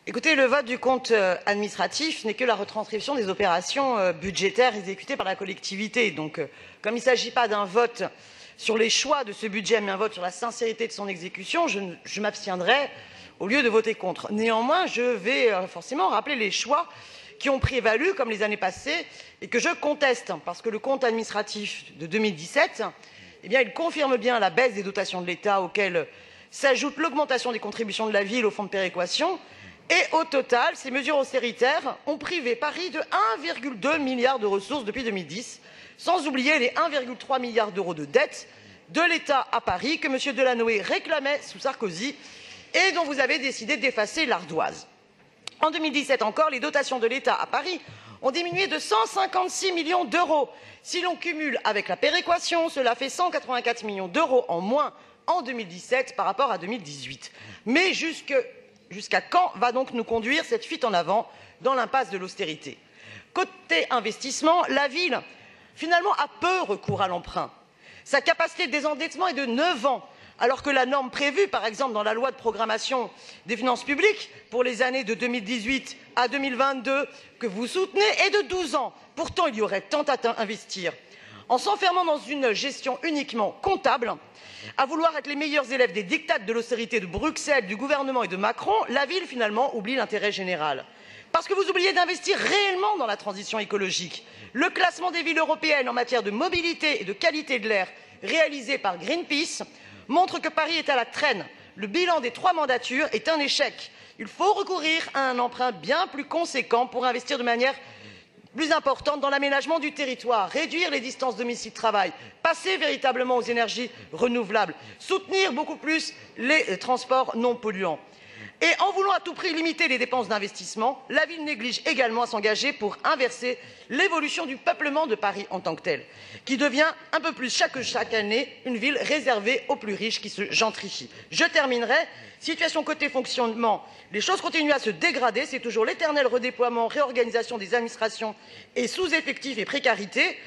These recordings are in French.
Écoutez, le vote du compte administratif n'est que la retranscription des opérations budgétaires exécutées par la collectivité. Donc, comme il ne s'agit pas d'un vote sur les choix de ce budget, mais un vote sur la sincérité de son exécution, je m'abstiendrai au lieu de voter contre. Néanmoins, je vais forcément rappeler les choix qui ont prévalu, comme les années passées, et que je conteste, parce que le compte administratif de 2017, il confirme bien la baisse des dotations de l'État, auxquelles s'ajoute l'augmentation des contributions de la ville au fonds de péréquation. Et au total, ces mesures austéritaires ont privé Paris de 1,2 milliard de ressources depuis 2010, sans oublier les 1,3 milliard d'euros de dette de l'État à Paris que M. Delanoë réclamait sous Sarkozy et dont vous avez décidé d'effacer l'ardoise. En 2017 encore, les dotations de l'État à Paris ont diminué de 156 millions d'euros. Si l'on cumule avec la péréquation, cela fait 184 millions d'euros en moins en 2017 par rapport à 2018. Mais jusqu'à quand va donc nous conduire cette fuite en avant dans l'impasse de l'austérité? Côté investissement, la ville, finalement, a peu recours à l'emprunt. Sa capacité de désendettement est de 9 ans, alors que la norme prévue, par exemple, dans la loi de programmation des finances publiques pour les années de 2018 à 2022, que vous soutenez, est de 12 ans. Pourtant, il y aurait tant à investir. En s'enfermant dans une gestion uniquement comptable, à vouloir être les meilleurs élèves des diktats de l'austérité de Bruxelles, du gouvernement et de Macron, la ville, finalement, oublie l'intérêt général. Parce que vous oubliez d'investir réellement dans la transition écologique. Le classement des villes européennes en matière de mobilité et de qualité de l'air, réalisé par Greenpeace, montre que Paris est à la traîne. Le bilan des 3 mandatures est un échec. Il faut recourir à un emprunt bien plus conséquent pour investir de manière plus importante dans l'aménagement du territoire, réduire les distances domicile-travail, passer véritablement aux énergies renouvelables, soutenir beaucoup plus les transports non polluants. Et en voulant à tout prix limiter les dépenses d'investissement, la ville néglige également à s'engager pour inverser l'évolution du peuplement de Paris en tant que tel, qui devient un peu plus chaque année une ville réservée aux plus riches qui se gentrifient. Je terminerai. Situation côté fonctionnement, les choses continuent à se dégrader, c'est toujours l'éternel redéploiement, réorganisation des administrations et sous-effectifs et précarité,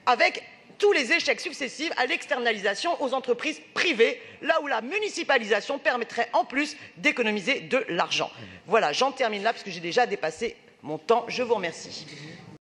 avec tous les échecs successifs à l'externalisation aux entreprises privées, là où la municipalisation permettrait en plus d'économiser de l'argent. Voilà, j'en termine là parce que j'ai déjà dépassé mon temps. Je vous remercie.